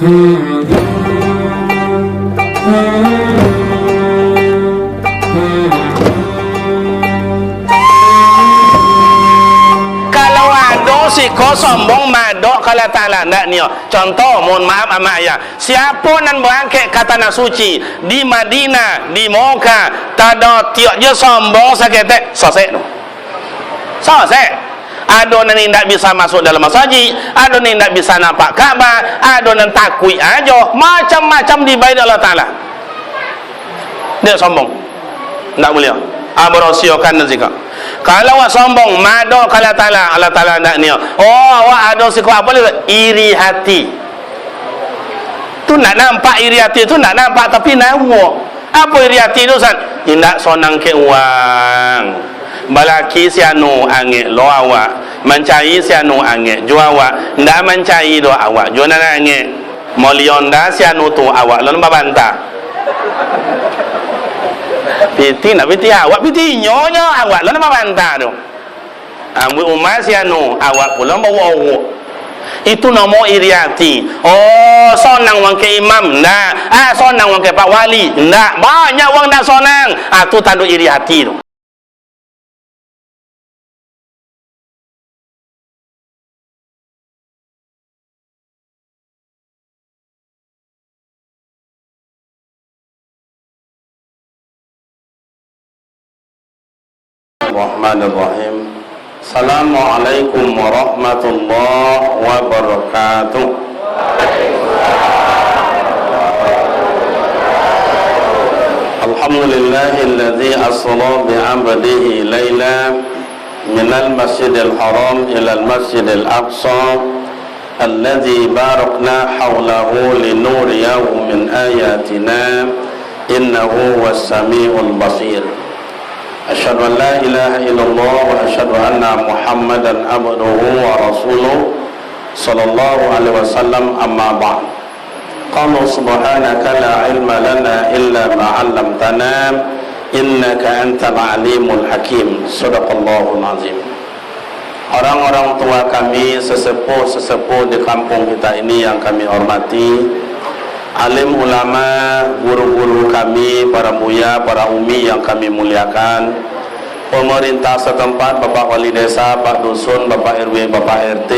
Kalau ada siko sombong madok kalau ta'ala ndak ni. Contoh, mohon maaf amak ayah, siapa nan berangkat ke tanah suci di Madinah, di Mekah, tada tiok je sombong sakit sosek tu. Sosek. Ada yang tidak bisa masuk dalam masjid, ada yang tidak bisa nampak Kaabah, ada yang takui aja, macam-macam dibaik Allah Ta'ala. Dia sombong, tidak boleh. Berosiakan dan sikap. Kalau awak sombong, mada kalau Ta'ala, Allah Ta'ala tidak ni. Oh, awak ada sikap apa ni? Iri hati. Tu nak nampak iri hati tu nak nampak tapi nawa. Apa iri hati tu Ustaz? Tidak sonang ke uang. Balaki sianu angin lo awak mencari sianu angin jual awak ndak mencari do awak jual angin molion dah sianu tu awak lalu membantah piti nak piti awak piti nyonya awak lalu membantah tu ambil umat sianu awak pula bawa awak itu nama iri hati. Oh, sonang wang ke imam ndak, sonang wang ke pak wali ndak, banyak wang ndak sonang, tu tanduk iri hati tu. Bismillahirrahmanirrahim. Assalamualaikum warahmatullahi wabarakatuh. Alhamdulillahilladzi asra bi'abdihi laila minal masjidil haram ilal masjidil aqsa alladzi barakna hawlahu linuriyahu min ayatina innahu was-sami'ul basir. Asyhadu an la ilaha illallah wa asyhadu anna Muhammadan abduhu wa rasuluh sallallahu alaihi wasallam amma ba'd. Qala subhanaka la ilma lana illa ma 'allamtana innaka antal alimul hakim. Shadaqallahul azim. Orang-orang tua kami, sesepuh-sesepuh di kampung kita ini yang kami hormati, alim ulama, guru-guru kami, para buya, para umi yang kami muliakan, pemerintah setempat, Bapak Wali Desa, Pak Dusun, Bapak RW, Bapak RT,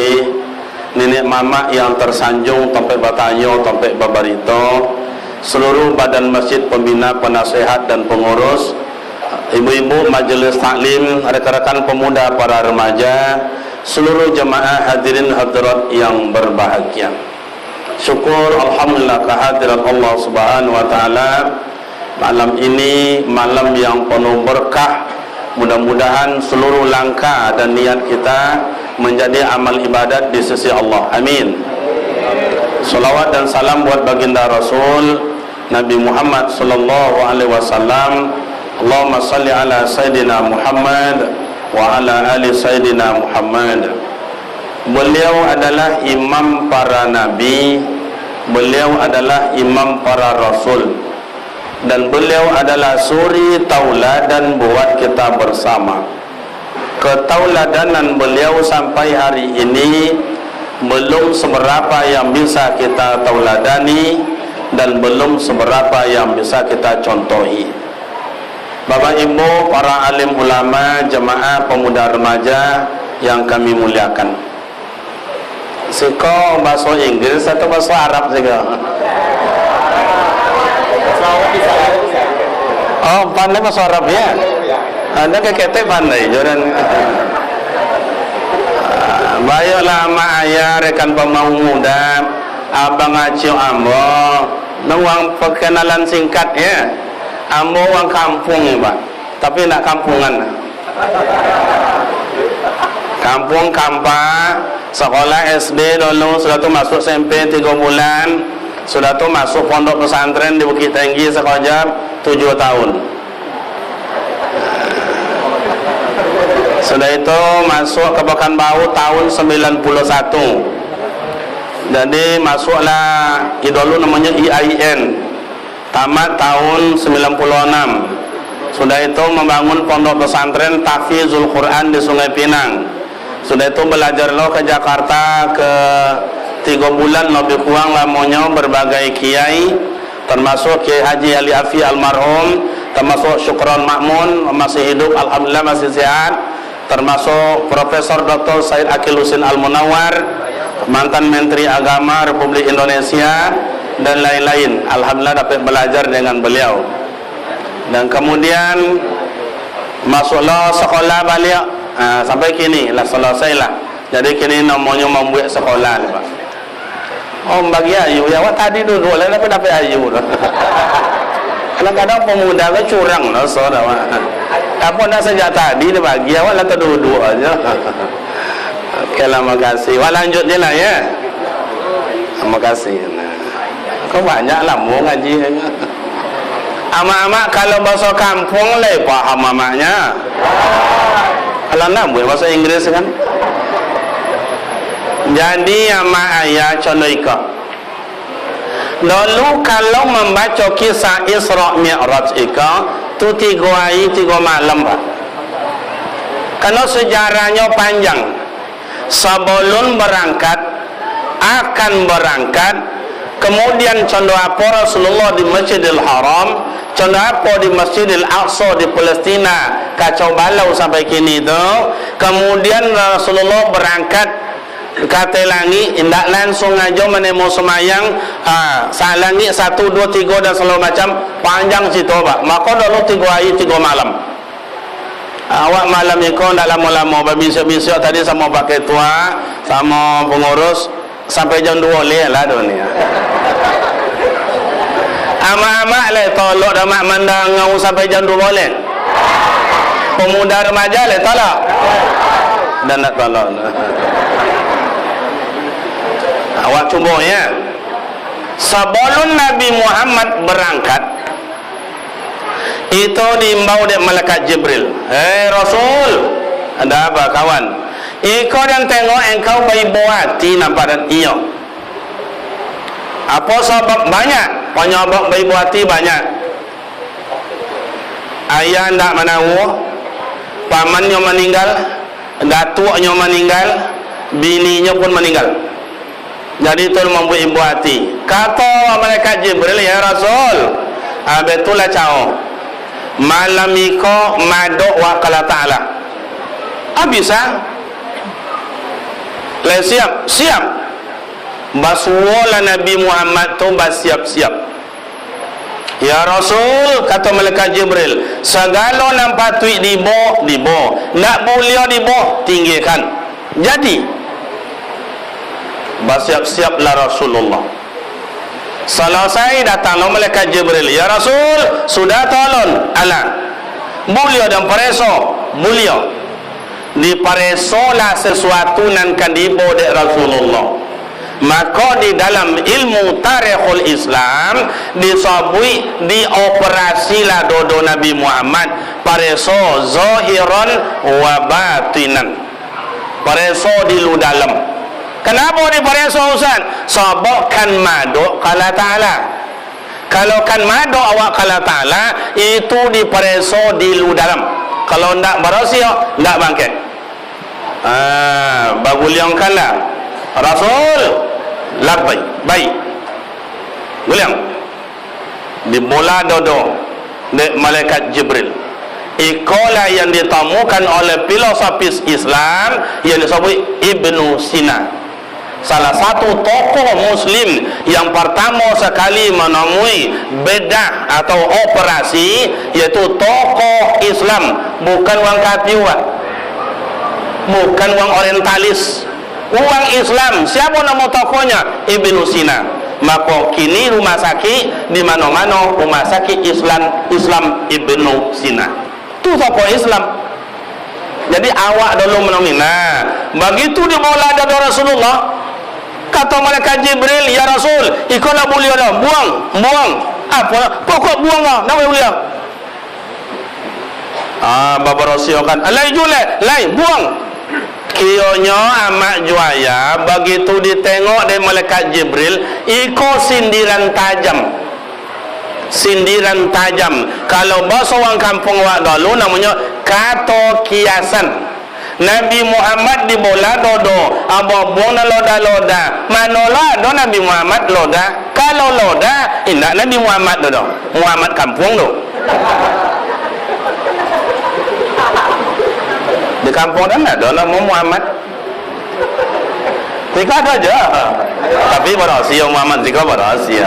nenek mama yang tersanjung, tempat batanyo, tempat babarito, seluruh badan masjid, pembina, penasehat dan pengurus, ibu-ibu majelis taklim, rekan-rekan pemuda, para remaja, seluruh jemaah hadirin hadirat yang berbahagia. Syukur alhamdulillah kehadirat Allah Subhanahu wa taala. Malam ini malam yang penuh berkah. Mudah-mudahan seluruh langkah dan niat kita menjadi amal ibadat di sisi Allah. Amin. Salawat dan salam buat baginda Rasul Nabi Muhammad sallallahu alaihi wasallam. Allahumma salli ala sayidina Muhammad wa ala ali sayidina Muhammad. Beliau adalah imam para nabi, beliau adalah imam para rasul, dan beliau adalah suri tauladan buat kita bersama. Ketauladanan beliau sampai hari ini belum seberapa yang bisa kita tauladani dan belum seberapa yang bisa kita contohi. Bapak Ibu, para alim ulama, jemaah pemuda remaja yang kami muliakan, siko bahasa Inggris atau bahasa Arab siko? Oh, pandai bahasa Arab ya? Anda kekete pandai, joran. Baiklah mak ayah, rekan pemau muda, abang acio ambo, nuang perkenalan singkat ya. Ambo wang kampung ya Pak, tapi nak kampungan. Kampung Kampa, sekolah SD dulu, sudah tu masuk SMP 3 bulan, sudah tu masuk pondok pesantren di Bukit Tinggi sekojap 7 tahun. Sudah itu masuk ke Pekanbaru tahun 91. Jadi masuklah dulu namanya IAIN, tamat tahun 96. Sudah itu membangun pondok pesantren Tahfizul Quran di Sungai Pinang. Sudah itu belajar lo ke Jakarta, ke 3 bulan lebih kurang lamanya berbagai kiai, termasuk Kiai Haji Ali Afi almarhum, termasuk Syukron Makmun masih hidup, alhamdulillah masih sehat, termasuk Profesor Dr. Said Akil Husin Al-Munawar, mantan Menteri Agama Republik Indonesia, dan lain-lain. Alhamdulillah dapat belajar dengan beliau. Dan kemudian masuklah sekolah balik, sampai kini lah selesai lah. Jadi kini namanya membuat sekolah ni, Pak. Oh, bagi ayu ya, awak tadi dulu lah tapi dapat ayu dah. Kadang-kadang pemuda ke curang lah, saudara. Apa dah sejak tadi dia bagi awak lah terduduk aja. Okey lah, makasih. Wah, lanjut je lah ya. Terima kasih. Kau banyak lah mau ngaji. Amak-amak kalau bahasa kampung lah paham amaknya. Kalau nak buat bahasa Inggeris kan. Jadi amak ayah contoh ikut. Dulu kalau membaca kisah Isra Mi'raj ikut, tu 3 hari 3 malam, Pak. Karena sejarahnya panjang. Sebelum berangkat, akan berangkat, kemudian contoh apa Rasulullah di Masjidil Haram, contoh apa di Masjidil Aqsa di Palestina, kacau balau sampai kini tu. Kemudian Rasulullah berangkat kata langit, tidak langsung aja menemu semayang, salangi 1, 2, 3 dan segala macam, panjang situ, Pak. Maka dulu 3 hari 3 malam. Awak malam ni kau tak lama-lama, berbisik-bisik tadi sama pakai tua, sama pengurus, sampai jam 2 leh lah dunia. Amak-amak leh tolok dah mak mandang ngau sampai jam 2 leh. Pemuda remaja leh tolok. Dan nak tolok. Awak cuba ya. Sebelum Nabi Muhammad berangkat, itu diimbau oleh malaikat Jibril. Rasul, ada apa kawan? Ikut dan tengok engkau berbuat hati nampak dan iya. Apa sebab? Banyak. Penyebab berbuat hati banyak. Ayah ndak menahu, pamannya meninggal, datuknya meninggal, bininya pun meninggal. Jadi itu membuat ibu hati. Kata malaikat Jibril, ya Rasul, betulah cao. Malam iko madok wa qala ta'ala. Bisa? Le siap. Baswala Nabi Muhammad tu siap-siap. Ya Rasul, kata malaikat Jibril, segala nampak tuik dibo, nak boleh dibo, tinggikan. Jadi bersiap-siaplah Rasulullah. Selesai datanglah malaikat Jibril, ya Rasul, sudah tolong alam mulia dan pareso mulia di paresolah sesuatu nan kan dibo de Rasulullah. Maka di dalam ilmu tarikhul Islam disabui di operasilah dodo Nabi Muhammad pareso zahiran wa batinan, pareso di lu dalam. Kenapa di pareso Ustaz? Sebab kan maduk qala ta'ala. Kalau kan maduk awak qala ta'ala, itu di pareso di lu dalam. Kalau ndak berasio, ndak bangkit. Baguliangkanlah Rasul labai baik guliang di bola dodo de malaikat Jibril. Ikolah yang ditemukan oleh filosofis Islam yang disebut Ibnu Sina, salah satu tokoh muslim yang pertama sekali menemui bedah atau operasi, yaitu tokoh Islam, bukan orang kafir, bukan orang orientalis, orang Islam. Siapa nama tokohnya? Ibnu Sina. Maka kini rumah sakit di mana-mana rumah sakit Islam Ibnu Sina. Itu tokoh Islam. Jadi awak dulu menemui. Nah, begitu dibawa dari Rasulullah, kata malaikat Jibril, ya Rasul, ikutlah beliau dah, buang. Apa? Pokok buang lah, nama beliau. Bapa Rasul kan, lain buang. Kionya amak juaya begitu ditengok dari malaikat Jibril, ikut sindiran tajam. Kalau bahasa orang kampung wak dulu namanya kato kiasan. Nabi Muhammad di bola dodo, abobong na loda-loda. Manola do Nabi Muhammad loda. Kalau loda, indak Nabi Muhammad dodo. Muhammad kampung do. Di kampung dah ada nama Muhammad. Tika ada aja. Tapi berhasil Muhammad tika berhasil.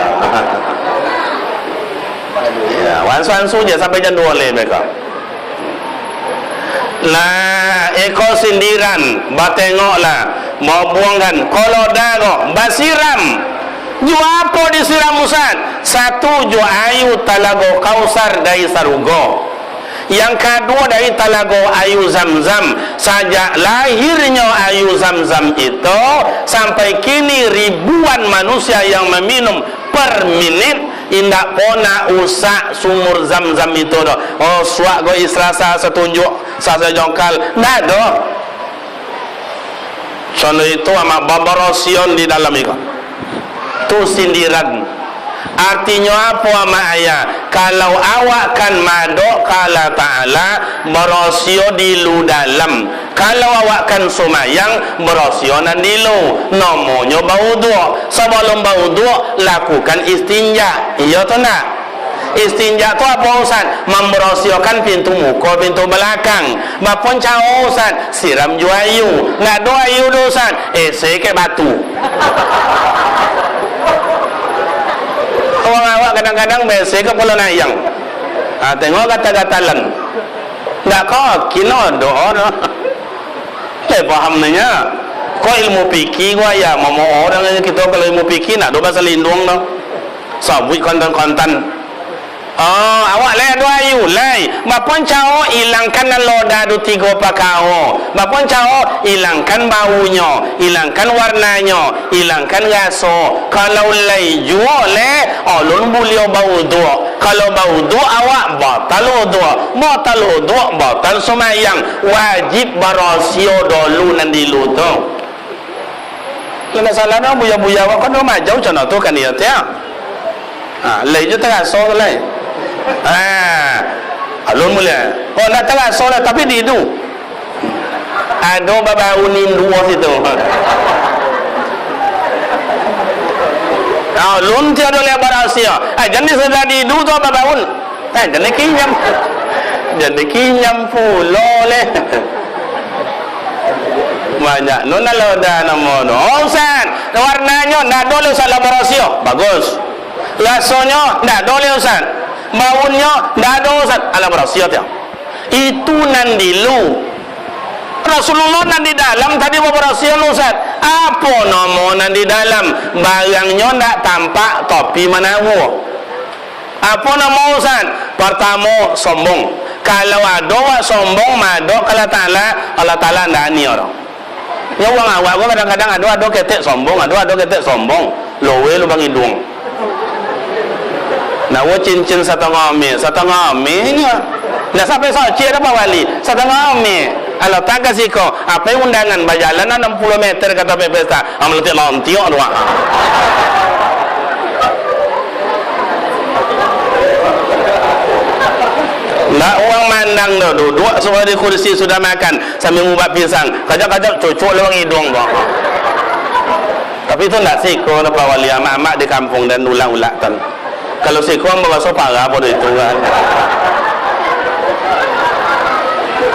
Ya, wan-wansu je sampai jam 2 le mereka. Lah eko sindiran batengoklah mau buangkan kalau dago basiram ju apa disiram Ustaz? Satu ju ayu talago Kausar dari Sarugo, yang kedua dari talago ayu Zamzam. Sejak lahirnya ayu Zamzam itu sampai kini ribuan manusia yang meminum per minit. Indak pona usak sumur Zamzam itu doh. Oh suak go israsa setunjuk sasa jongkal ndak doh. Contoh itu ama babarosion di dalam itu. Tu sindiran. Artinya apa ama ayat? Kalau awak kan madok kala ta'ala berosio di lu dalam. Kalau awak kan sumayang berosio nan di lu. Namanya baudhu. Sebelum baudhu lakukan istinja. Iya tu nak? Istinja tu apa Ustaz? Memberosiokan pintu muka, pintu belakang. Bapun cau Ustaz, siram ju ayu. Nak do ayu do Ustaz? Ese ke batu. Orang awak kadang-kadang biasa ke pulau nayang. Tengok kata-kata lan. Tak kau kino doa dah. Paham nanya. Kau ilmu fikih gua ya mau orang kita kalau ilmu fikih nak do bahasa lindung dah. Sabut kontan-kontan. Oh, awak lai dua ayu lai. Bapun cao hilangkan loda du tiga pakao. Bapun cao hilangkan baunya, hilangkan warnanya, hilangkan gaso. Kalau lai jual le, olun bulio bau dua. Kalau bau dua awak batal dua, batal dua, batal semayang. Wajib barosio dulu nanti lu tu. Kalau salah na buya-buya awak kan rumah jauh cina tu kan dia tiap. Lai ju tengah so lai. Alun mulia. Oh nak tengah solat tapi di itu. Ada baba unin dua situ. Alun tiada le barasia. Jadi sudah di itu tu baba un. Jadi kinyam. Jadi kinyam pulo le. Banyak nona loda nama no. Oh Ustaz, warnanya nak dole salah barasia. Bagus. Rasanya nak dole Ustaz. Baunya dah ada Ustaz ala berasiat ya. Itu nan di lu. Rasulullah nan di dalam tadi berasiat Ustaz. Apa nama nan di dalam? Barangnya ndak tampak topi menawa. Apa nama Ustaz? Pertama sombong. Kalau ada sombong madok Allah Taala ndak ni orang. Ya orang awak gua kadang-kadang ada ketek sombong, ada ketek sombong. Lowe lu bang hidung. Nak cincin setengah nya. Nak sampai soci ada apa wali? Setengah ame. Kalau tak kasih kau, apa undangan berjalan 60 meter kata pesta, amletik lontiok dua. Nak orang mandang dah duduk semua di kursi sudah makan sambil ngubat pisang. Kajak-kajak cucuk lewang hidung tu. Tapi itu nak siko apa wali amak-amak di kampung dan ulang-ulatan. Kalau si kuang berasa parah pada itu kan.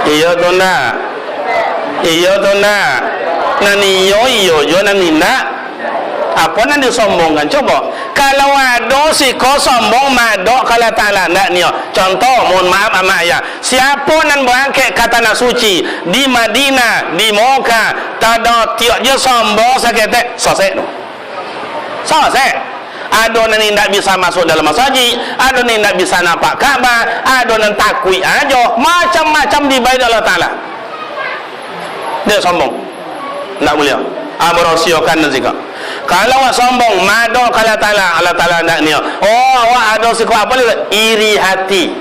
Iya tu nak. Nani yo nani nak. Apa nanti sombongkan? Coba. Kalau ada si kau sombong madok kalau Ta'ala nak ni. Contoh, mohon maaf amak ya. Siapa nan berangkat ke tanah suci di Madinah, di Mekah, tak ada tiap je sombong sakit sosek tu. Sosek. Ada yang tidak bisa masuk dalam masjid, ada yang tidak bisa nampak Kaabah, ada yang takut aja, macam-macam dibayar Allah Ta'ala. Dia sombong, tidak boleh. Berosiokan juga. Kalau awak sombong, mado kalau Allah Ta'ala tidak ni. Oh, awak ada sikap apa ni? Iri hati.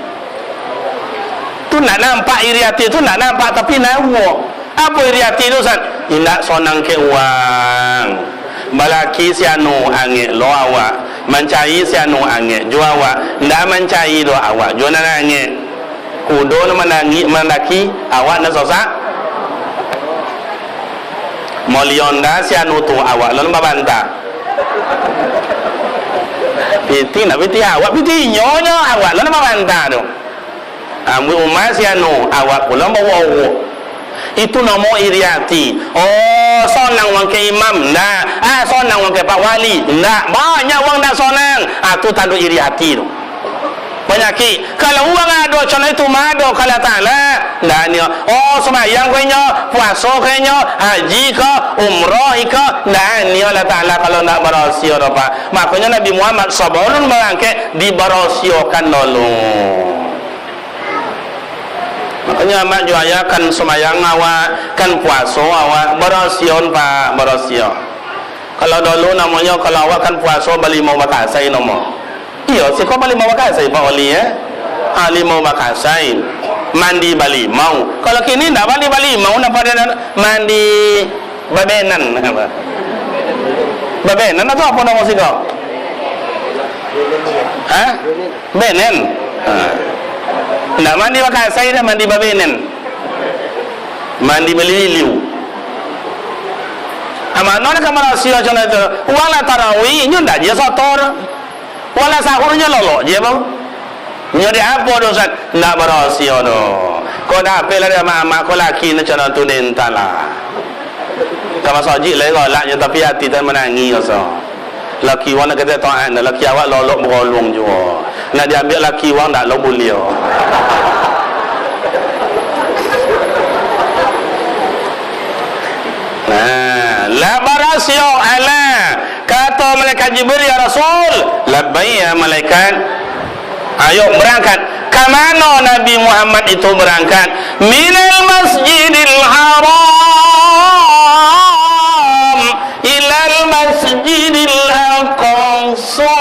Tu nak nampak iri hati tu nak nampak tapi nak uang. Apa iri hati tu Ustaz? Tidak sonang ke uang. Balaki si anu angin lo awak mencari si anu angin jua awak ndak mencari do awak jua nak angin kudo nak menangi mendaki awak nak sosak Molionda si anu tu awak lalu babanta. Piti nak piti awak piti nyonya awak lalu babanta tu. Ambil umat si anu awak pula bawa. Itu nama iriati. Oh, sonang wang ke imam ndak. Sonang wang ke pak wali ndak. Banyak wang ndak sonang. Tu tanda iriati tu. Penyakit. Kalau uang ada contoh itu mado kalau Taala ndak ni. Oh, sembahyang kayaknya, puasa kayaknya, haji ke, umrah ke, ndak ni Allah Taala kalau ndak berahsia apa. Makanya Nabi Muhammad sebelum berangkat diberahsiakan dulu. Makanya mak juaya kan semayang awak, kan puasa awak, berasion pak, berasia. Kalau dulu namanya kalau awak kan puasa bali mau makasai nama. Iya, si kau bali mau makasai pak oli ya. Limau makasai, mandi bali mau. Kalau kini ndak bali mau, napa dia mandi babenan apa? Babenan atau apa nama si kau? Benen. Ndak mandi makasai dah mandi babenen. Mandi meliliu. Amano nak merahsia macam itu. Wala tarawih nyo ndak je sotor. Wala sahurnya lolok je bang. Nyo dia apa dosa ndak berahsia doh. Kau dah apel ada mak kau laki nak cara tu dentala. Kamu saji lagi golak je tapi hati tak menangis so. Laki wang nak kata taat, laki awak lolok berolong juga. Nak diambil laki wang tak lo boleh. La barasyo ala kata malaikat Jibril ya Rasul, labbaik ya malaikat. Ayo berangkat. Kamano Nabi Muhammad itu berangkat? Minal Masjidil Haram ilal Masjidil Aqsa.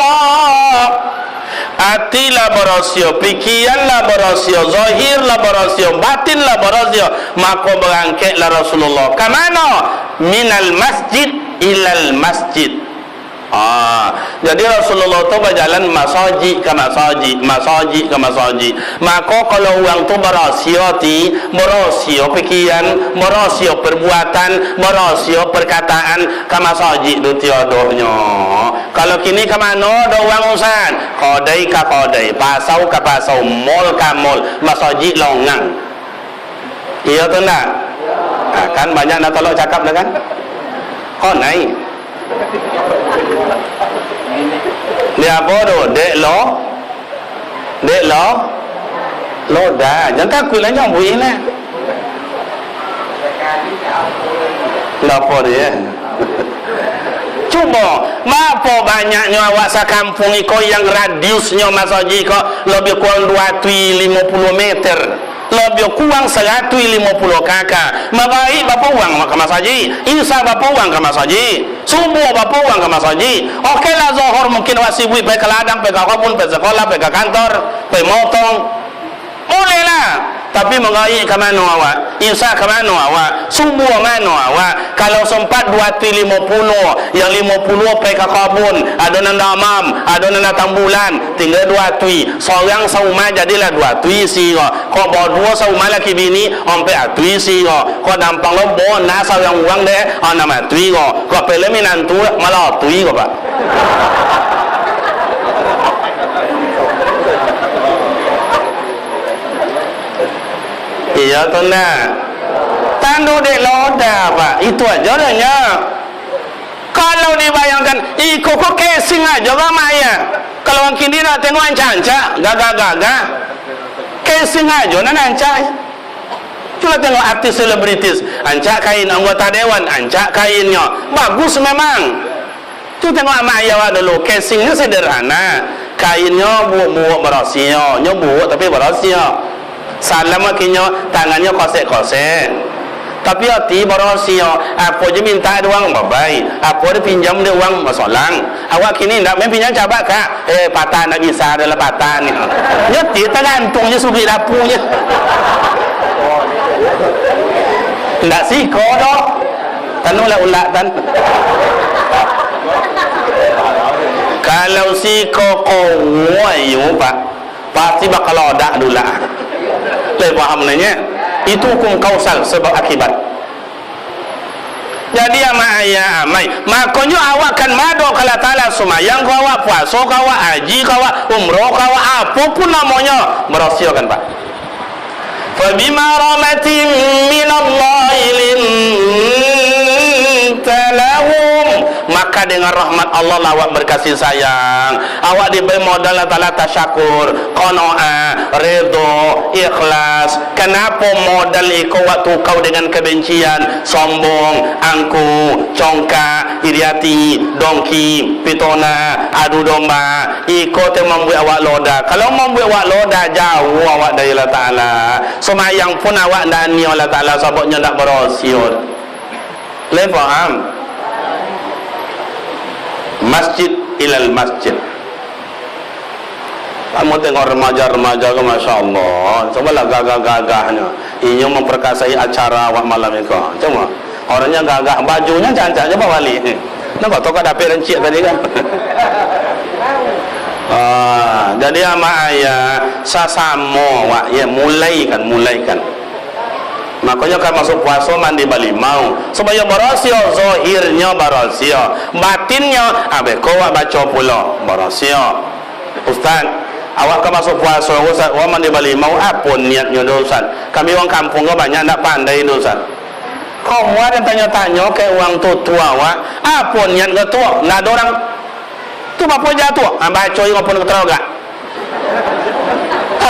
Atilah berasio, pikiranlah berasio, zahirlah berasio, batinlah berasio. Maka berangkatlah Rasulullah. Kamano? Minal masjid ilal masjid. Jadi Rasulullah tu berjalan masjid ke masjid, masjid ke masjid. Maka kalau orang tu berasio pikiran, berasio perbuatan, berasio perkataan ke masjid tu tiadanya. Kalau kini ke mana ada orang usan? Kodai ke kodai, pasau ke pasau, mall ke mall, masjid longang. Iya tu tak? Kan banyak nak tolak cakap dah kan? Kau naik. Dia apa tu? Dek lo dah. Jangan takut lah jangan buih lah. Kenapa dia? Cuba, apa banyaknya awak sekampung iko yang radiusnya masjid iko lebih kurang 250 meter. Lebih kurang 150 kakak. Mabaik bapa uang ke masjid. Insya bapa uang ke masjid. Subuh bapa uang ke masjid. Okey lah Zohor mungkin wasibui pergi ke ladang, pergi ke kebun, pergi sekolah, pergi ke kantor, pergi motong. Boleh lah. Tapi mengaik ke mana awak? Insya ke mana awak? Subuh mana awak? Kalau sempat 250, yang 50 pergi ke kebun, ada nanda amam, ada nanda tambulan, tinggal 2 tui. Seorang saumah jadilah 2 tui si kok. Kau bawa 2 saumah laki bini, sampai tui si kok. Kau dampang lo bawa nasa yang uang deh, nama tui kok. Kau pilih minantu malah tui kok pak. Iya tu nak. Tandu dek loda pak. Itu aja nya. Kalau dibayangkan, ikut kok casing aja ramai ya. Kalau orang kini nak tengok anca-anca, gagah-gagah. Casing aja nak anca. Cuma tengok artis selebritis, anca kain anggota dewan, anca kainnya bagus memang. Tu tengok amak ayah dulu, casingnya sederhana, kainnya buuk-buuk berasnya, buuk tapi berasnya. Salam akhirnya tangannya kosek-kosek. Tapi hati berahsia. Apa je minta uang babai, apa dia pinjam dia uang masolang. Awak kini ndak main pinjam cabat kak. Patah nak bisa adalah patah ni. Nyeti tergantungnya sugih dapurnya. Ndak siko doh. Tanulah ulak tan. Kalau siko kowe pak, pasti bakal odak dulu lah. Paham nanya itu hukum kausal sebab akibat. Jadi ama ayah amai. Makanya awak kan mado kalau Ta'ala sumayang kau awak, puasa kau awak, haji kau awak, umroh kau awak, apapun namanya berhasil kan Pak. Fabima rahmatin minallahi lintalahum, maka dengan rahmat Allah awak berkasih sayang, awak diberi modal Ta'ala tasyakur, qanaah, redha, ikhlas. Kenapa modal iko waktu kau dengan kebencian, sombong, angku, congkak, iriati, dongki, pitona, adu domba, iko te membuat awak loda. Kalau membuat awak loda, jauh awak dari Allah Ta'ala. Semayang pun awak dah ni Allah Ta'ala sebabnya tak berhasil. Le faham? Masjid ilal masjid. Kamu tengok remaja-remaja ke, Masya Allah, cobalah gagah-gagahnya. Ini memperkasai acara awak malam itu. Cuma orangnya gagah, bajunya cancak je bawali. Nampak tu kan dapet rencik tadi kan. Jadi ama ayah sasamo wak ya mulaikan. Makanya kan masuk puasa mandi balik mau supaya berhasil, zahirnya berhasil, batinnya kau baca pula berhasil. Ustaz, awak kan masuk puasa, Ustaz, awak mandi balik mau apa niatnya tu Ustaz? Kami orang kampung kau banyak tak pandai tu Ustaz. Kau ada tanya-tanya ke orang tua awak, apa niat kau tua? Nak ada orang tu apa jatuh? Baca yang apa nak tahu gak?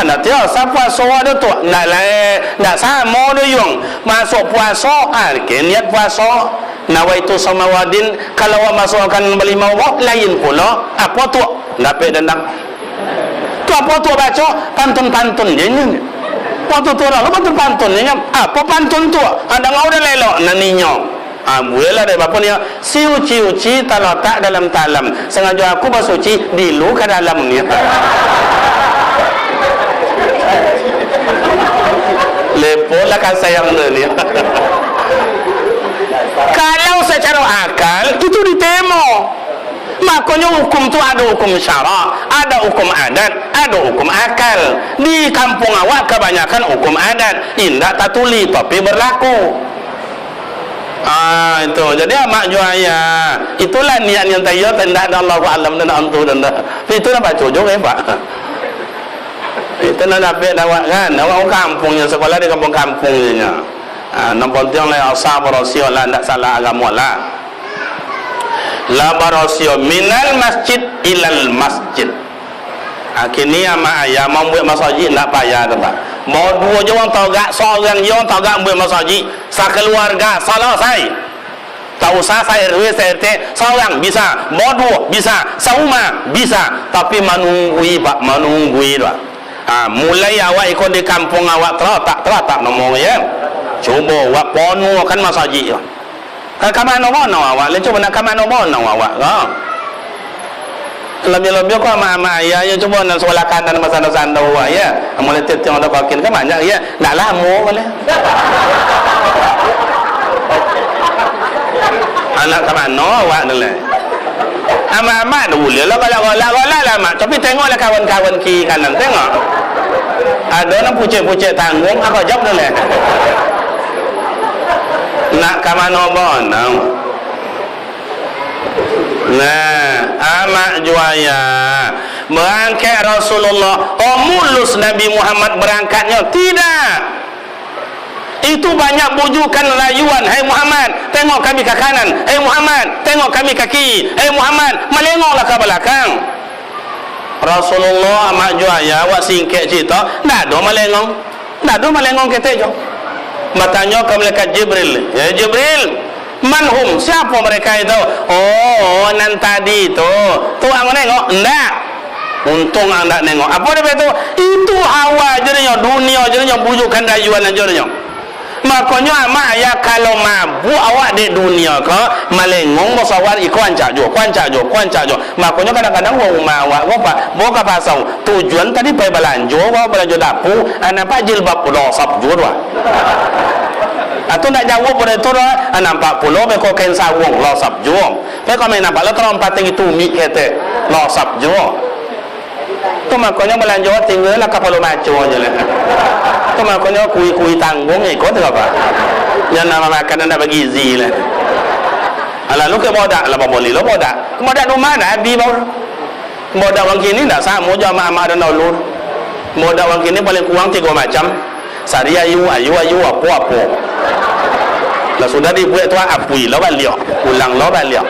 Nak tahu siapa soal dia tu? Nak sama dia yang masuk puasa, ke niat puasa. Nawaitu samawadin, kalau awak masukkan beli mau lain pula. Apa tu? Dapat dendang. Tu apa tu baca? Pantun-pantun je ni. Waktu tu orang pantun-pantun ni. Apa pantun tu? Ada ngau dah lelok naninya. Bolehlah dari bapa ni siuci-uci tak dalam talam. Sengaja aku bersuci dilu ke dalam ni. Lepotlah kan sayang ni. Kalau secara akal itu ditemo. Makanya hukum tu ada hukum syara, ada hukum adat, ada hukum akal. Di kampung awak kebanyakan hukum adat, indah tak tuli tapi berlaku. Itu jadi amak juaya itulah niat yang tayo tenda Allah alam dan antu dan itu dah baca juga Pak. Itu nak dapat awak kan awak kampungnya sekolah di kampung-kampungnya. Nampak tiang lai asal berasio lah tak salah agama lah. La berasio minal masjid ilal masjid. Kini amak ayah membuat masjid tak payah tu Pak. Mau dua je orang tahu gak, seorang je orang tahu gak buat masjid, sekeluarga selesai. Tak usah saya RW, saya RT, seorang bisa, mau dua bisa, seumah bisa, tapi menunggui Pak, menunggui Pak. Mulai awak ikut di kampung awak teratak nomor ya. Cuba awak pono kan masjid. Ke mana awak, cuba nak ke mana awak. Lebih-lebih kau ama ayah ya coba nak sekolah kanan masa sandau ya. Mulai tiang ada bakin kan banyak ya. Nak lama boleh. Anak ke mana awak dulu. Ama dulu lah kalau lama. Tapi tengoklah kawan-kawan kiri kanan tengok. Ada orang pucet-pucet tanggung aku jawab dulu. Nak ke mana bona. Nah, amak juaya berangkat Rasulullah, mulus Nabi Muhammad berangkatnya tidak. Itu banyak bujukan rayuan, hey Muhammad, tengok kami ke kanan, hey Muhammad, tengok kami ke kiri, hey Muhammad, melengoklah ke belakang. Rasulullah amak juaya awak singkat cerita, tak ada melengong kita je. Bertanya ke malaikat Jibril, ya Jibril, manhum, siapa mereka itu? Oh, nan tadi tu ang nengok, enggak. Untung anda nengok. Apa dia itu? Itu hawa jadinya, dunia jadinya, bujukan rayuan jadinya. Makanya amak ya kalau mabuk awak di dunia ke melengong bersawar ikut kuancak jo. Makanya kadang-kadang rumah awak apa pasau tujuan tadi pergi belanja dapur, nampak jilbab losap jo doa. Atau nak jawab pada itu dah nampak pulau mereka kain sawung losap jo. Mereka main nampak lah terompat tinggi tumi kete losap jo. Tu makanya belanja tinggal lah kapal maco aja lah. Tu makanya kui tanggung ikut apa? Yang nama makanan dah bagi gizi lah. Lalu ke bodak lah boleh lo bodak. Bodak rumah Nabi baru. Bodak orang kini tak sama je sama dan dahulu. Bodak orang kini paling kurang 3 macam. Sari ayu apa. Lah sudah dibuat tu apui lo balik. Ulang lo balik.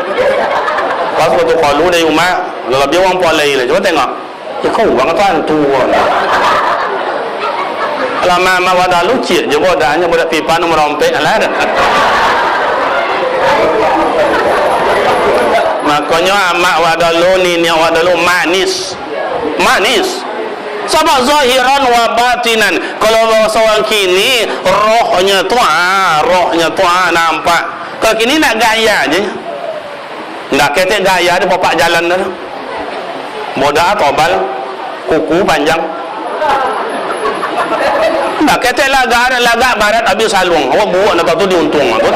Pas waktu kalau dari rumah, kalau dia orang polai lah. Cuba tengok. Kau orang tuan tu. Kalau mama wadah lucik je bodaknya bodak pipa nombor rompet lah. Makanya amak wadalu ni wadalu manis. Sebab zahiran wa batinan. Kalau seorang kini rohnya tu nampak. Kalau kini nak gaya je. Nak ketek gaya dia bapak jalan dah. Bodak tobal, kuku panjang. Nak ketek lagak barat habis salung. Awak buat nak tu diuntung tu.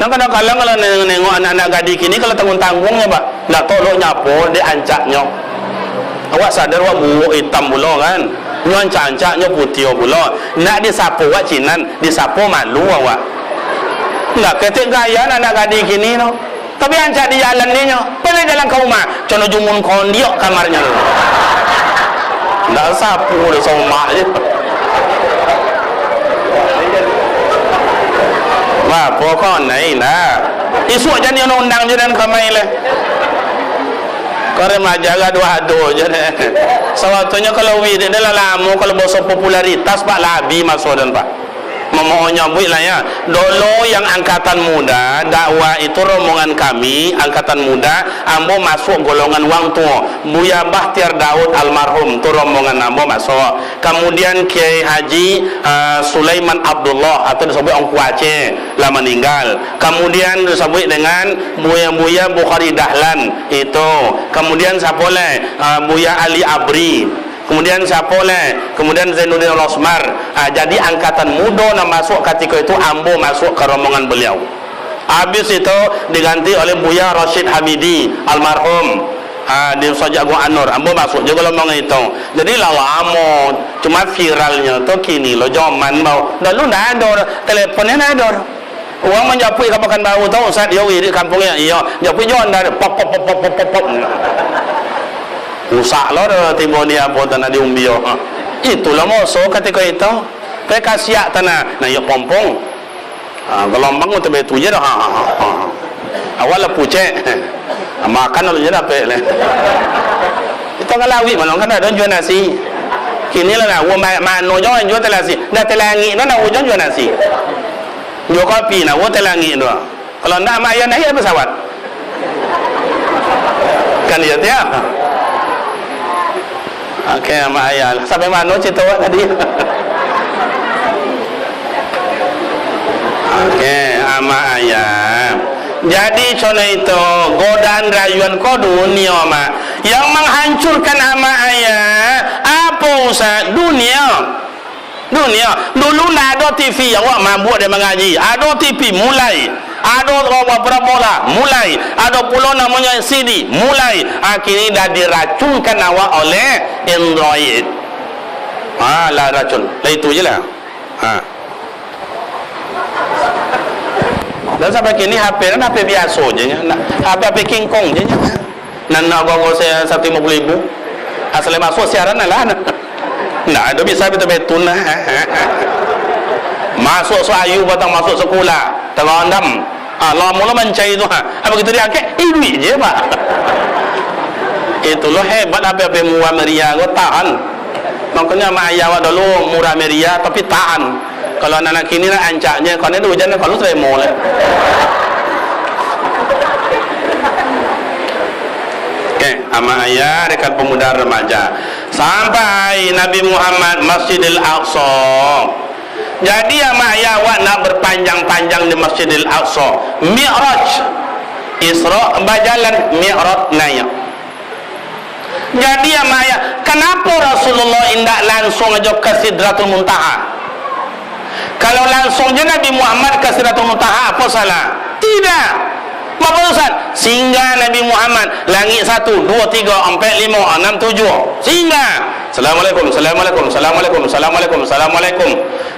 Nah kadang-kadang kalau nengok anak-anak gadis kini kalau tanggung-tanggungnya pak, nak tolong nyapo dia ancaknya. Awak sadar awak buuk hitam pula kan? Nyo ancak-ancaknya putih pula. Nak disapu awak cinan, disapu malu awak. Nak ketik gaya anak gadis kini no. Tapi ancak di jalan ni nyo, boleh jalan ke rumah, cono jumun kondiok kamarnya. Nak sapu dia sama je. Wah, pokok naik lah. Isu aja ni undang je dan kamai lah. Kau remaja dua je deh. Sewaktunya kalau wid dia lah lama kalau bosok popularitas pak labi masuk dan pak. Memohonnya buat lah ya. Dulu yang angkatan muda dakwah itu rombongan kami angkatan muda ambo masuk golongan wang tua. Buya Bahtiar Daud almarhum tu rombongan ambo masuk. Kemudian Kiai Haji Sulaiman Abdullah atau disebut Ong Kuace lah meninggal. Kemudian disebut dengan Buya Bukhari Dahlan itu. Kemudian siapa leh Buya Ali Abri. Kemudian siapa leh? Kemudian Zainuddin Rosmar. Jadi angkatan muda nak masuk ketika itu ambo masuk ke rombongan beliau. Habis itu diganti oleh Buya Rashid Hamidi almarhum. Di Sajago Anur ambo masuk juga rombongan itu. Jadi lama cuma viralnya tu kini lo zaman mau. Dulu nak ada teleponnya nak ada. Uang menjapui kapakan bau tahu Ustaz dia di kampungnya. Iya, japui jon dah pop. Usak lo timbul dia apa tanah diumbio. Itulah moso ketika itu. Mereka siap tanah. Nah ya pompong. Gelombang tu betul je dah. Awal lah pucek. Makan lalu je dah pek leh. Itu ngalawi mana kan ada jual nasi. Kini lah nak mano jual nasi. Dah telangi no nak jual nasi. Jual kopi nak telangi tu. Kalau nak mayan naik pesawat. Kan dia tiap. Okey, mak ayah lah. Sampai mana cerita awak tadi? Okey, mak ayah. Jadi contoh itu godaan rayuan kau dunia mak. Yang menghancurkan ama ayah apa Ustaz? Dunia. Dulu nak ada TV awak mabuk dia mengaji. Ada TV mulai. Ada bola mulai. Ada pula namanya CD mulai. Akhirnya dah diracunkan awak oleh Android. Lah racun. Lah itu je lah. Dan sampai kini HP kan HP biasa je nya. HP King Kong je nya. Nak bawa saya 150,000. Asal masuk siaran lah. Nak ada bisa betul-betul lah. Masuk suayu batang masuk sekolah terondam. Lama-lama mencari tu begitu dia akek duit je pak. Itulah hebat apa murah meriah kau tahan. Makanya mak ayah awak dulu murah meriah tapi tahan. Kalau anak kini nak ancaknya kalau ni hujan kalau terima lah. Ama ayah dekat pemuda remaja sampai Nabi Muhammad Masjidil Aqsa. Jadi ama ayah awak nak berpanjang-panjang di Masjidil Aqsa. Mi'raj Isra berjalan, Mi'raj naik. Jadi ama ayah, kenapa Rasulullah indak langsung aja ke Sidratul Muntaha? Kalau langsung je Nabi Muhammad ke Sidratul Muntaha apa salah? Tidak. Apa Ustaz? Singgah Nabi Muhammad langit 1, 2, 3, 4, 5, 6, 7. Singgah. Assalamualaikum, Assalamualaikum, Assalamualaikum, Assalamualaikum, Assalamualaikum.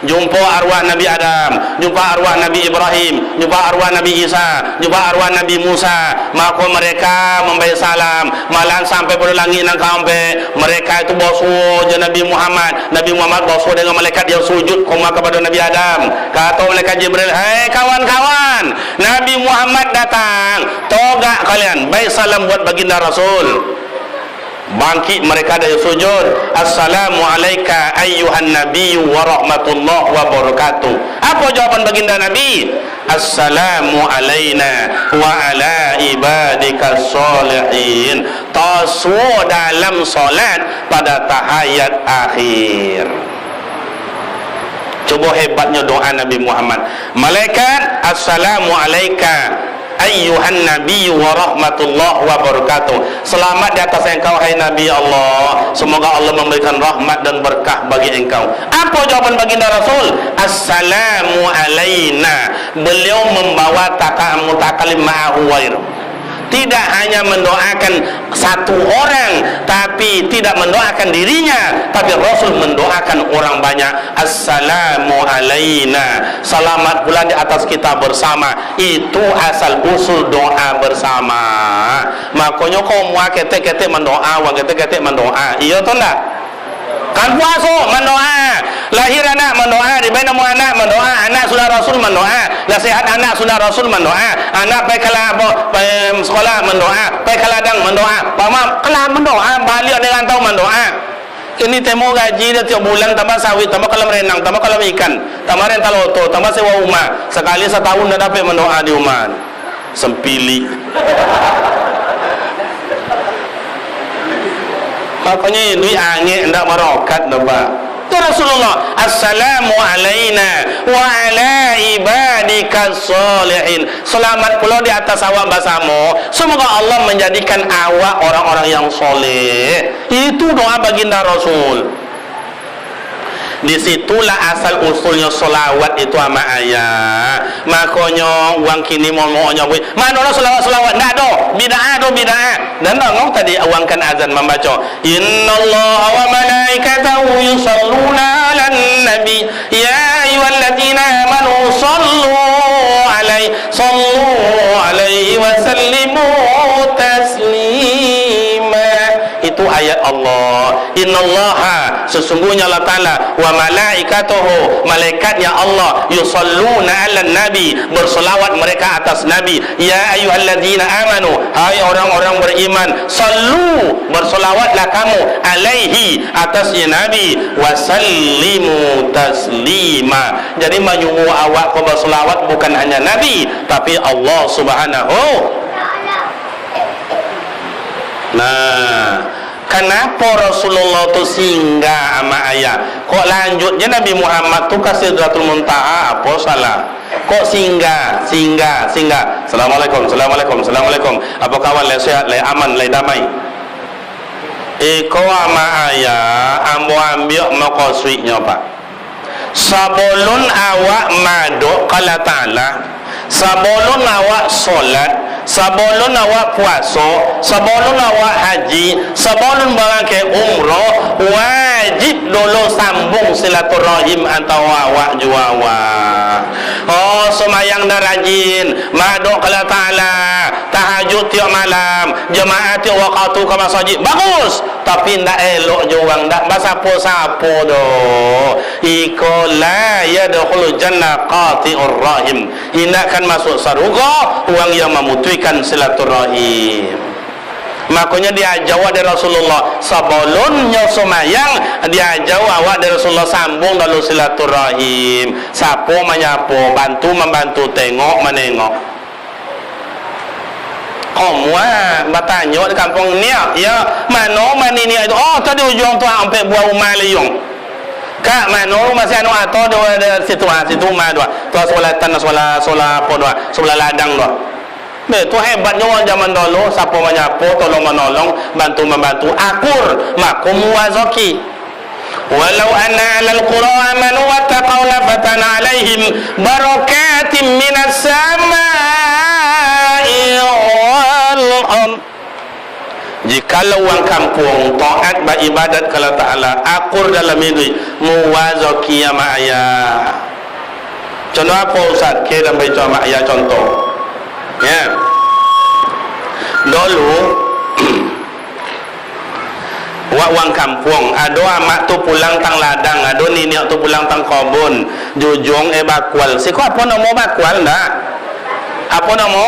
Jumpa arwah Nabi Adam, jumpa arwah Nabi Ibrahim, jumpa arwah Nabi Isa, jumpa arwah Nabi Musa. Maka mereka memberi salam, malam sampai pada langit dan sampai mereka itu bosu je Nabi Muhammad. Nabi Muhammad bosu dengan malaikat yang sujud koma kepada Nabi Adam. Kata malaikat Jibril, "Hei kawan-kawan, Nabi Muhammad datang. Togak kalian, baik salam buat baginda Rasul." Bangkit mereka dari sujud. Assalamu alayka ayyuhan nabiyyu wa rahmatullah wa barakatuh. Apa jawaban baginda Nabi? Assalamu alayna wa ala ibadika sholihin. Tasu dalam solat pada tahiyat akhir. Coba hebatnya doa Nabi Muhammad. Malaikat, assalamu alayka ayyuhan nabiyyu wa rahmatullah wa barakatuh. Selamat di atas engkau hai Nabi Allah. Semoga Allah memberikan rahmat dan berkah bagi engkau. Apa jawaban baginda Rasul? Assalamu alaina. Beliau membawa mutakalim ma'ahu wair. Tidak hanya mendoakan satu orang, tapi tidak mendoakan dirinya, tapi Rasul mendoakan orang banyak. Assalamu alaina. Selamat pula di atas kita bersama. Itu asal usul doa bersama. Makanya kau mau ketek-ketek mendoa, wang ketek-ketek mendoa. Iya atau enggak? Kan puasa mendoa, lahir anak mendoa, dibina anak mendoa, anak sudah Rasul mendoa, nasihat anak sudah Rasul mendoa, anak pergi sekolah mendoa, pergi ladang mendoa, pamam kelah mendoa, balik dengan tahu mendoa. Ini temu gaji dia tiap bulan, tambah sawit, tambah kolam renang, tambah kolam ikan, tambah rental loto, tambah sewa rumah. Sekali setahun dah dapat mendoa di rumah. Sempili. Makanya duit angin ndak barokat dah Pak. Tu Rasulullah, assalamu alaina wa ala ibadika sholihin. Selamat pula di atas awak bersama. Semoga Allah menjadikan awak orang-orang yang soleh. Itu doa baginda Rasul. Disitulah asal usulnya solawat itu sama ayat. Makanya uang kini mau nyawi. Mana orang solawat ndak ada. Bid'ah. Dan ngomong tadi awangkan azan membaca. Innallaha wa malaikatahu yusholluna 'alan nabi. Ya ayyuhalladzina amanu sallu 'alaihi wa sallimu taslima. Itu ayat Allah. Innallaha, sesungguhnya Allah Ta'ala, wa malaikatuhu, malaikatnya Allah, yusalluna 'alan nabi, berselawat mereka atas nabi. Ya ayyuhalladzina amanu, hai orang-orang beriman, sallu, berselawatlah kamu, alaihi, atasnya nabi, wa sallimu taslima. Jadi menyuruh awak kau berselawat bukan hanya nabi, tapi Allah Subhanahu. Nah, kenapa Rasulullah tu singgah sama ayat? Kok lanjutnya Nabi Muhammad tu kasih Sidratul Muntaha, apa salah? Kok singgah? Assalamualaikum. Apa kawan, leh sehat, leh aman, leh damai? Iko sama ayat, ambo ambil makoswiknya Pak. Sebelum awak maduk kala Ta'ala, sebelum awak solat, sebelum awak puasa, sebelum awak haji, sebelum berangkat umrah, wajib dulu sambung silaturahim atau awak juawa. Oh, semayang dah rajin, maduk kala Ta'ala, tahajud tiap malam, jemaah tiap waktu ke masjid, bagus. Tapi ndak elok juang, ndak basapo-sapo doh. Iko la yadkhulu jannah qati'ur rahim. Indak kan masuk surga orang yang memutuskan silaturahim. Makanya diajar dari Rasulullah sebelumnya semayang, diajar awak dari Rasulullah sambung dalam silaturahim. Sapo menyapo, bantu membantu, tengok menengok. Kamu bertanya di kampung ni, ya mana ni itu? Oh, tadi ujung tu sampai buah rumah liung. Kak mana masih anu atau ada situ rumah dua. Tu solatan solat apa dua, sebelah ladang dua. Betul hebatnya orang zaman dulu, siapa menyapu, tolong menolong, bantu membantu, akur, makum wazaki. Walau anna 'alal qura amanu wattaqaw lafatana 'alaihim barakatim minas sama'i wal ardh. Jikalau orang kampung taat beribadat kepada Ta'ala, akur dalam hidup muwazaki mak ayah. Contoh apa Ustaz? Kita baca mak ayah contoh. Ya. Dulu orang kampung ada amak tu pulang tang ladang, ada nenek tu pulang tang kebun, jujung bakwal. Siko apa nama bakwal ndak? Apa nama?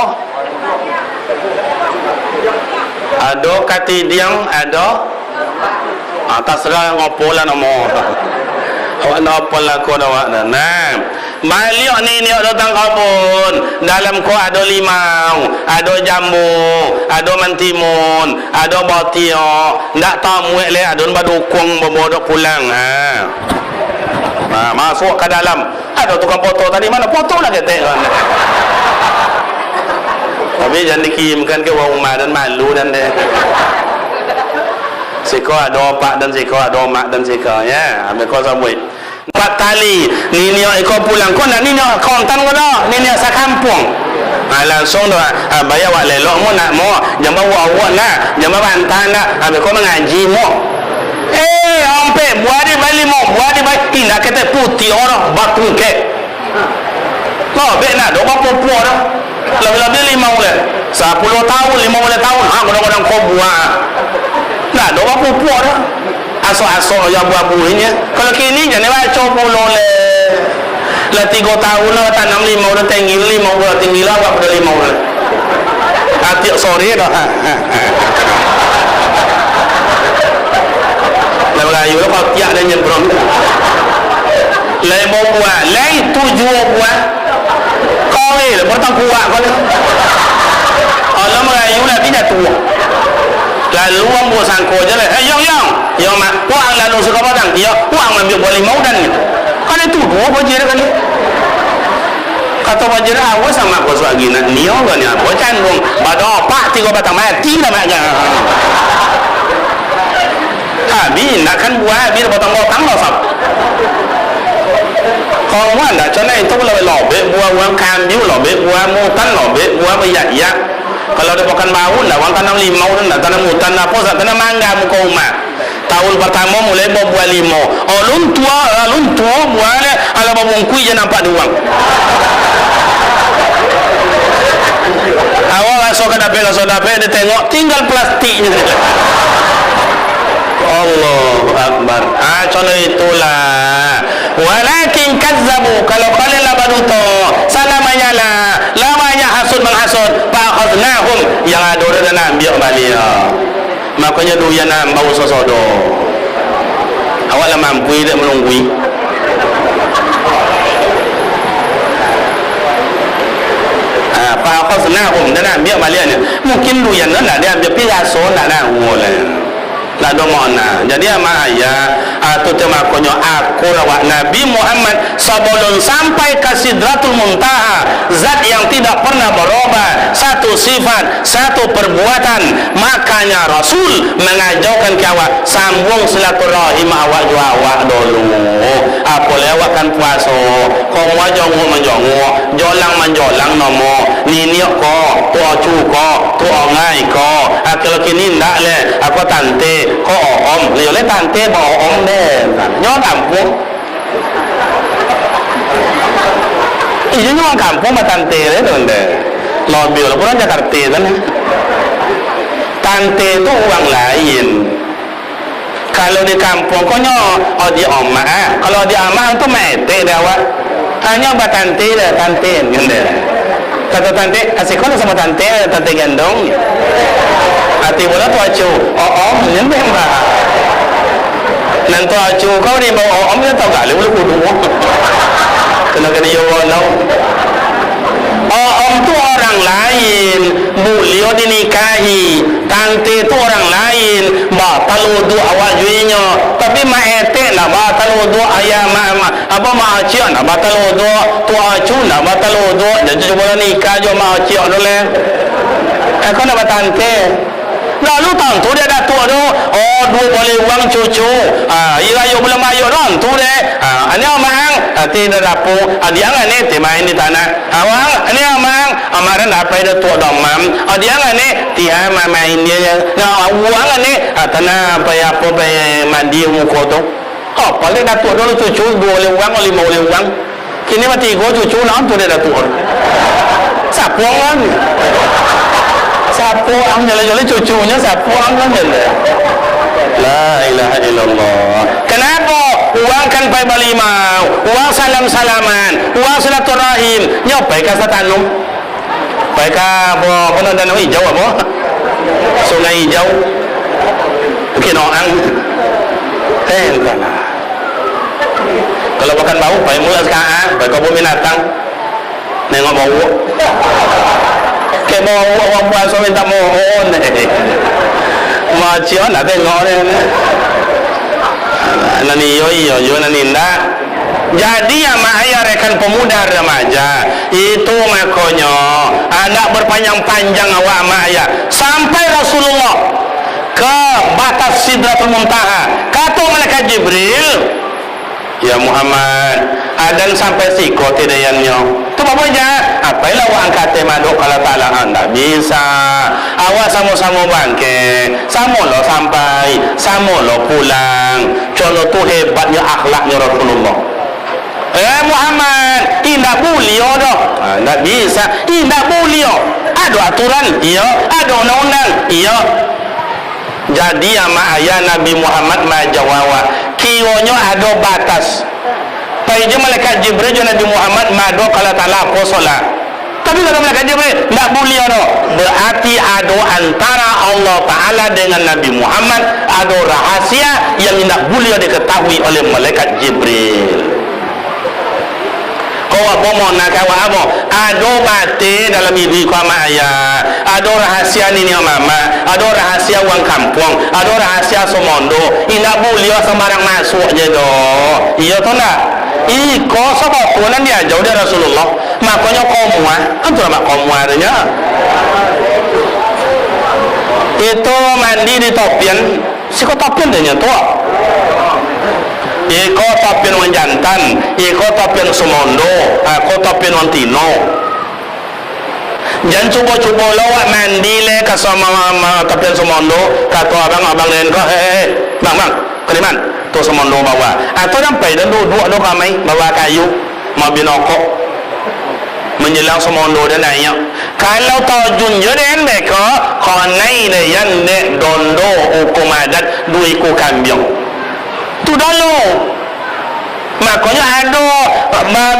Ada kati diang, ada atas serang ngopola nama. Awak nak apa lah kau awak dah. Nah, balik ni datang kebun. Dalam ko ada limau, ada jambu, ada mentimun, ada batio. Ndak tahu muek le adun badukung bobodok pulang. Masuk ke dalam. Ada tukang foto tadi mana foto lah ketek kan. Tapi jangan dikirimkan ke orang rumah dan malu dan deh. Siko ada opak dan siko ada mak dan siko ya. Ambil kau sambut. 4 kali nenek kau pulang. Kau nak nenek kau tan kau dah. Nenek sakampung. Langsung dah bayar wak lelok mu nak mu. Jangan bawa awak nak. Jangan bawa bantan nak. Ambil kau mengaji mu. Ampe buat dia balik mu. Buat dia balik. Nak kata putih orang batu kek. Kau bet nak dok apa puan dah. Lebih-lebih 5 bulan 10 tahun 15 tahun kadang-kadang kau buat nah dok apa puan dah asok-asok ya buah-buahnya. Kalau kini jangan baca puluh le lah 3 tahun lah tanam 5 bulan tinggi 5 bulan tinggi lah buat pada 5 bulan tiap sore dah lah Melayu lah kalau tiap dan nyebrong lain buah lain 7 buah kau ni lah bertang kuat kau ni Allah Melayu lah tidak tua lalu orang buat sangko je lah yang mak orang lalu suka padang dia orang ambil boleh mau dan ni kan itu dua bajir kan ni kata bajir awal sama aku suagi nak niyo kan ni apa candung pada opak 3 batang mati lah maknya habis nak kan buah habis batang-batang lah sab còn quá đã cho nên itu kalau lobek buah kambiu lobek buah mutan lobek buah beyak-yak kalau ada pakan bau ndak orang tanam limau ndak tanam mutan apa tanam mangga muka rumah tahun pertama mulai buah limau luntua buah le ala babungkui je nampak duang awal asal dapat dia tengok tinggal plastiknya Allahu Akbar. Contoh itulah. Walakin kazzabu kalau kalian lah baduto salamanya lamanya hasud menghasud fa'akhadnahum yang ada dan ambil balik. Makanya doyan bau sosodo. Awak lah mampu tak menunggui. Fa'akhadnahum dan ambil baliknya. Mungkin doyan nak dia ambil piraso nak boleh. Lah do mana jadi ama ayah atau temakonyo aku rawat Nabi Muhammad sebelum sampai ke Sidratul Muntaha zat yang tidak pernah berubah satu sifat satu perbuatan makanya Rasul mengajarkan ke awak sambung silaturahim awak jo awak dulu apa lewat kan puasa kau wajongo menjongo jolang menjolang nomo niniok ko tua cu ko tua ngai ko kalau kini ndak le apa tante ko om lihat le tante bawa om deh nyok kampung ini nyok kampung mah tante le donde lobil pulang Jakarta kan tante itu uang lain kalau di kampung kau nyok di oma kalau di ama itu mete dawa hanya buat tante le tante gende kata tante asik kau sama tante gendong hati bola tu acu nyembeh mbak nanti acu kau ni bawa dia tahu gak lu kudu kena dia walau tu orang lain beliau dinikahi tante tu orang lain batal wudu awak juinya tapi maete nak batal wudu ayah mak apa mak acik nak batal wudu tu acu nak batal wudu dan cuba nikah jo mak acik dulu kau nak tante lalu tahun tu dia datuk tu, oh dua boleh uang cucu, ia ayo belum ayo tahun tu deh, ini amang, tidak dapur, dia ni main di tanah, awang, ini amang, amaran apa itu tua domam, dia ni dia main dia, nah uang ni tanah apa mandi muka tu, oh paling datuk dulu cucu dua boleh uang, lima boleh uang, kini mati go cucu lawan tu dia datuk, sapuang kan. Sapu ang jalan-jalan cucunya sapu ang kan la ilaha illallah. Kenapa uang kan pai balimau, uang salam-salaman, uang silaturahim nyopai ka satanum, pai ka apa danau hijau apa sungai hijau kinoang entahlah. Kalau makan bau pai mula sekarang pai kebun binatang nengok bau kayak mau orang puasa minta mohon macam nak tengok ni nani yo nani ndak. Jadi ama ayah rekan pemuda remaja itu makanya anak berpanjang-panjang awak ama ayah sampai Rasulullah ke batas Sidratul Muntaha kata malaikat Jibril, ya Muhammad adan sampai siko tidayannya tu apa aja apalah awak angkat tema doa kalau ta'ala anda bisa awak sama-sama bangke sama lo sampai sama lo pulang. Contoh tu hebatnya akhlaknya Rasulullah. Muhammad indah bulio doh tak bisa indah bulio ada aturan iya ada undang-undang iya. Jadi ama ayah Nabi Muhammad majawawa kionyo ada batas paija malaikat Jibril dan Nabi Muhammad mado kalau ta'ala apa solat tapi kalau malaikat Jibril tak boleh ada berarti ada antara Allah Ta'ala dengan Nabi Muhammad ada rahasia yang tidak boleh diketahui oleh malaikat Jibril. Kau apa mau nak kau apa? Ada mati dalam diri kau ayah. Ada rahasia ni mama. Ada rahasia uang kampung. Ada rahasia semondo. Indah boleh sembarang masuk je doh. Iya tu nak. Iko sebab kuanan dia jauh dari Rasulullah. Makanya kau muat. Antu mak kau muatnya. Itu mandi di topian. Si kau topian dia tu. Iko topian wan jantan, iko topian semondo, aku topian wan tino. Jangan cuba-cuba lawak mandi le ke sama topian semondo, kata abang-abang lain kau, bang, keriman, tu semondo bawa. Atau sampai dan dua ramai bawa kayu, mau binokok, menjelang semondo dan naik. Kalau tajun jadi mereka, kau naik le yang ne dondo hukum adat dua iku kambing. Tu dulu makanya ada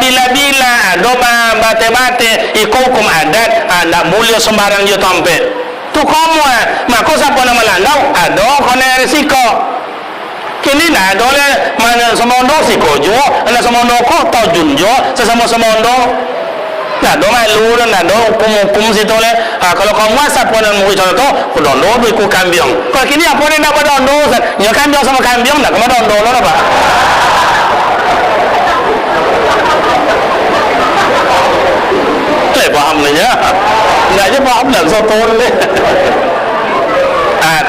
bila-bila ada bate-bate ikut hukum adat tak boleh sembarang je tampil tu kamu maka siapa nama landau ada kena risiko kini nak ada oleh mana semondo siko jo ada semondo ko tajun jo sesama semondo nak ada malu dan ada hukum-hukum situ oleh kalau kamu siapa nama murid contoh tu dondo tu ikut kambing kalau kini apa ni dapat dondo ya kambing sama kambing nak kemana dondo lo apa paham nanya enggak aja paham dan soto ni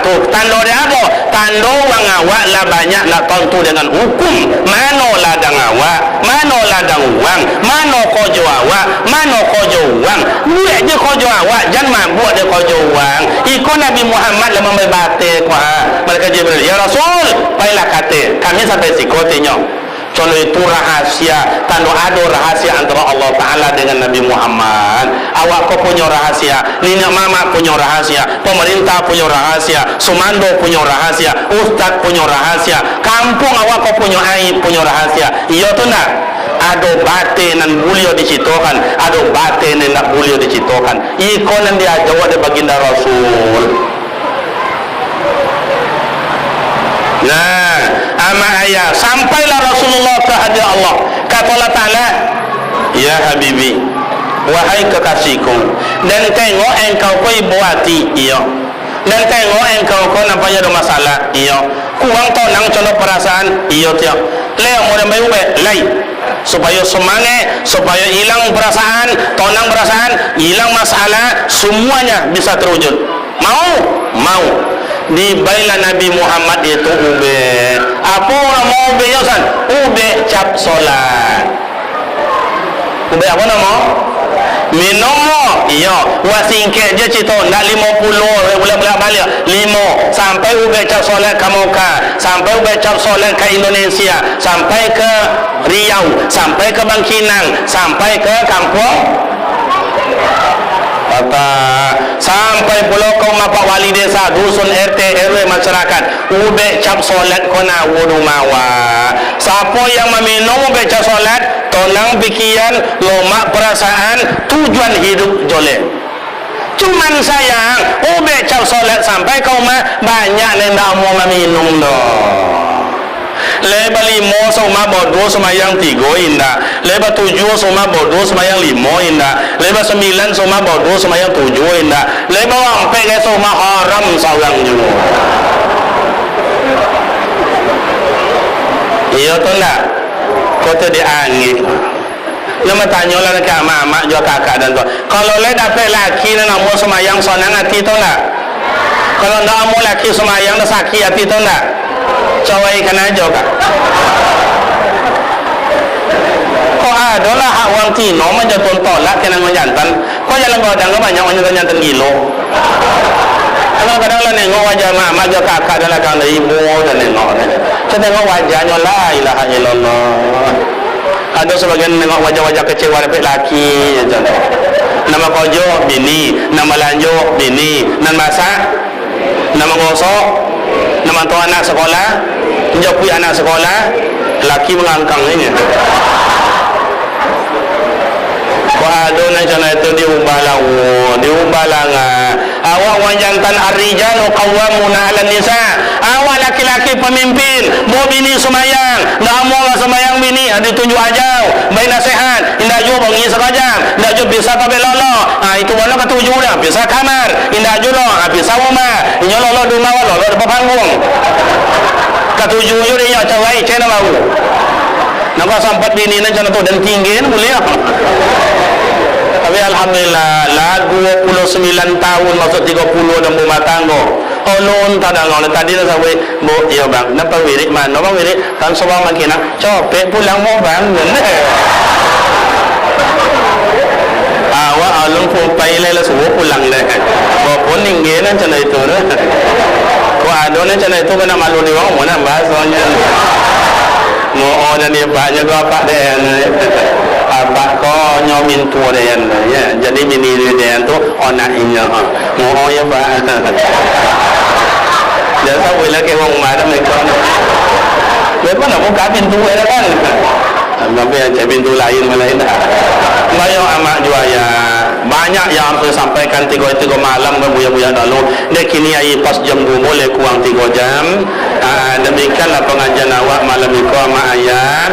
tu tanda dia apa tanda orang awak lah banyak nak tentu dengan hukum mana ladang awak mana ladang uang mana kojo awak mana kojo uang buat je kojo awak jangan buat dia kojo uang ikut Nabi Muhammad lah membebate mereka Jibril ya Rasul baiklah kata kami sampai sikotinya. Contoh itu rahasia, tanda ada rahasia antara Allah Ta'ala dengan Nabi Muhammad. Awak kau punya rahasia, nenek mama punya rahasia, pemerintah punya rahasia, sumando punya rahasia, ustaz punya rahasia, kampung awak kau punya aib punya rahasia. Iya tu nak? Ada batin yang boleh diciptakan, ada batin yang tak boleh diciptakan. Ikon yang dia jawab dari baginda Rasul. Nah, ama ayah sampailah Rasulullah ke hadirat Allah. Kata Allah Ta'ala, ya Habibi, wahai kekasihku, dan tengok engkau kau ibu hati, iya. Dan tengok engkau kau nampaknya ada masalah, iya. Kurang tonang contoh perasaan, iya tiap. Leo mau dan bayu lay, supaya semangat, supaya hilang perasaan, tonang perasaan, hilang masalah, semuanya bisa terwujud. Mau. Di bailah Nabi Muhammad itu ube. Apa orang mau ube yosan? Ube cap solat. Ube apa nama? Minum iya wasingkek je cerita nak 50 bulan-bulan balik 5 sampai ube cap solat ke Makkah, sampai ube cap solat ke Indonesia, sampai ke Riau, sampai ke Bangkinang, sampai ke kampung kata sampai pulau kaum apa wali desa, dusun, RT, RW masyarakat ube cap solat kona wudu mawa. Siapa yang meminum ube cap solat tonang pikiran, lomak perasaan, tujuan hidup jolek. Cuman sayang ube cap solat sampai kau mah banyak nenda mau meminum doh. Leba 5 sama bodoh semayang 3 indah. Leba 7 sama bodoh semayang 5 indah. Leba 9 sama bodoh semayang 7 indah. Leba wampe ke sama haram salang juga. Iya tu enggak? Kau tu diangin. Lama tanya lah ke mak juga kakak dan tua. Kalau le dapat laki nak mau semayang sonang hati tu enggak? Kalau nak mau laki semayang dah sakit hati tu enggak? Cawai kena aja kak. Kau ada lah hak wang tino macam tolak kena nganjantan. Kau jalan godang kau banyak nganjantan gilo. Kadang-kadang lah nengok wajah mak jo kakak dan akang dari ibu dan nengok. Saya tengok wajahnya la ilaha illallah. Ada sebagian nengok wajah-wajah kecewa dapat laki. Nama kojo bini, nama lanjut bini, nama masak, nama gosok, nama tu anak sekolah, jauhi anak sekolah, laki mengangkang ini. Kau ada nak itu diubah awak wajantan arijan qawwamuna 'alan nisa. Awak laki-laki pemimpin, mau bini semayang, dah mau semayang bini, ditunjuk ajau, baik nasihat, indah jo bangi sekajam, indah jo bisa kabel lolo. Itu wala ketujuh dah, bisa kamar, indah jo lo, bisa rumah, inyo lolo di rumah lolo di panggung. Ketujuh yo dia cawai cena mau. Nampak sampai bini nan jangan tu dan tinggi boleh apa? Tapi alhamdulillah lah 29 tahun masuk 30 dan rumah tangga. Oh non tadang orang tadi dah sampai bo ya bang, nampak wirid mana bang wirid kan sebang makin nak copet pulang mau bang. Awak alung pumpai le semua pulang le. Walaupun tinggi nan cina itu dah. Kau ada nan cina itu kena malu ni bang, mana bahasanya. Mau dan dia banyak apa deh, apa kau nyomin tua deh ya, jadi bini dia tu onak inya, mau ya pak, jadi saya boleh ke orang mana mereka, lepas nak buka pintu ada kan, tapi yang pintu lain mana ini, banyak amat juaya, banyak yang saya sampaikan 3 malam kan buya-buya dulu, dek kini ai pas jam 2 boleh kurang 3 jam. Demikianlah pengajian awak malam itu sama ayat.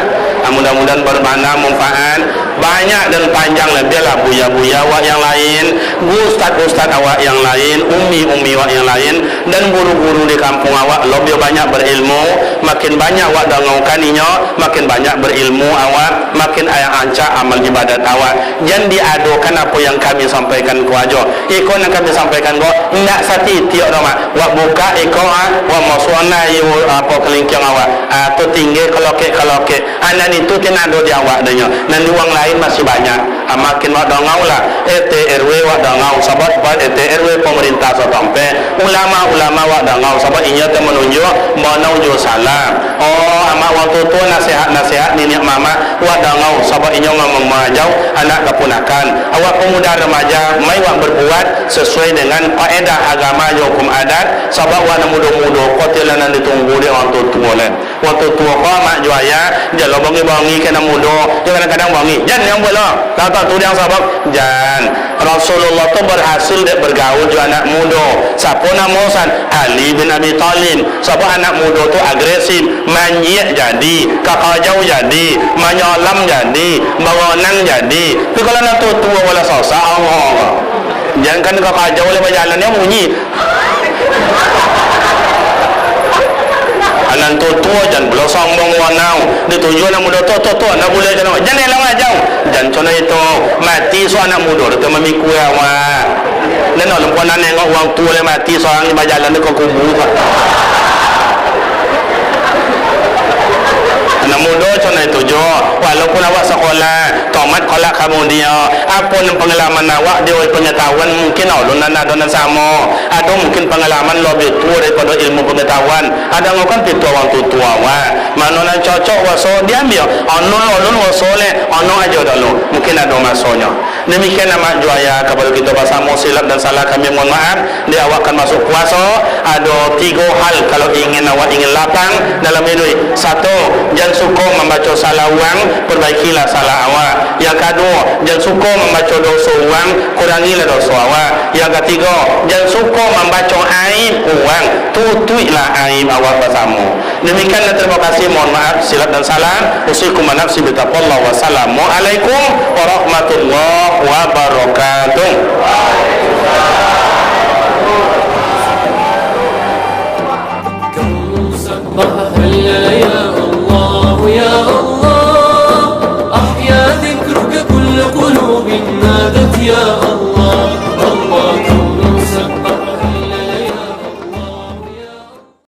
Mudah-mudahan bermakna manfaat banyak dan panjang lebih lah buya-buya awak yang lain, ustaz-ustaz awak yang lain, umi-umi awak yang lain, dan guru-guru di kampung awak lebih banyak berilmu. Makin banyak awak dengaukannya, makin banyak berilmu awak, makin ancak amal ibadat awak. Jangan diadukan apa yang kami sampaikan ku aja. Ikon yang kami sampaikan kau tidak sati tiok nama. Wak buka ikon wak masuana apa kelingking awak. Tu tinggi kalau ke anak itu kena ada di awak danya. Dan uang lain masih banyak. Makin wak dongau lah. RT RW wak dongau. Sahabat RT RW pemerintah setempat. Ulama-ulama wak dongau. Sahabat inya tu menunjuk menunjuk salam. Oh amak waktu tu nasihat nenek mama wak dongau. Sahabat inya ngomong majau anak keponakan. Awak pemuda remaja mai wak berbuat sesuai dengan faedah agama hukum adat. Sahabat wak muda-muda kotilanan ditunggu dia orang tua lah. Waktu tua kau mak juaya, jangan bangi kena muda, kadang-kadang bangi. Jangan yang boleh, tahu tu yang sahabat. Jangan. Rasulullah tu berhasil dia bergaul juga anak muda. Siapa nama san? Ali bin Abi Thalib. Siapa anak muda tu agresif, manjik jadi, kakajau jadi, menyolam jadi, bangonang jadi. Tapi kalau nak tua wala sosa Allah. Jangan kan kakajau le berjalannya bunyi. Anak tua jangan belum sombong wanau. Ditunjuk anak muda tua nak boleh jangan lama jauh. Jangan contoh itu mati so anak muda itu memikul awak. dan nak lupa nak nengok orang tua yang mati seorang ni berjalan dekat kubur. Anak muda macam itu jo, walaupun awak sekolah tomat kolak kamu dia apa pengalaman awak dia pengetahuan mungkin ulun dan sama atau mungkin pengalaman lebih tua daripada ilmu pengetahuan ada kan itu orang tua awak mana yang cocok waso dia ambil ulun waso le ono aja dulu mungkin ada masanya demikian nama juaya kepada kita bersama silap dan salah kami mohon maaf dia awak akan masuk puasa ada 3 hal kalau awak ingin lapang dalam hidup. Satu, jangan suka membaca salah orang, perbaikilah salah awak. Yang kedua, jangan suka membaca dosa orang, kurangilah dosa awak. Yang ketiga, jangan suka membaca aib orang, tutuilah aib awak bersama. Demikian dan terima kasih, mohon maaf silap dan salah. Usikum wa nafsi bitaqwallah. Wassalamualaikum warahmatullahi wabarakatuh.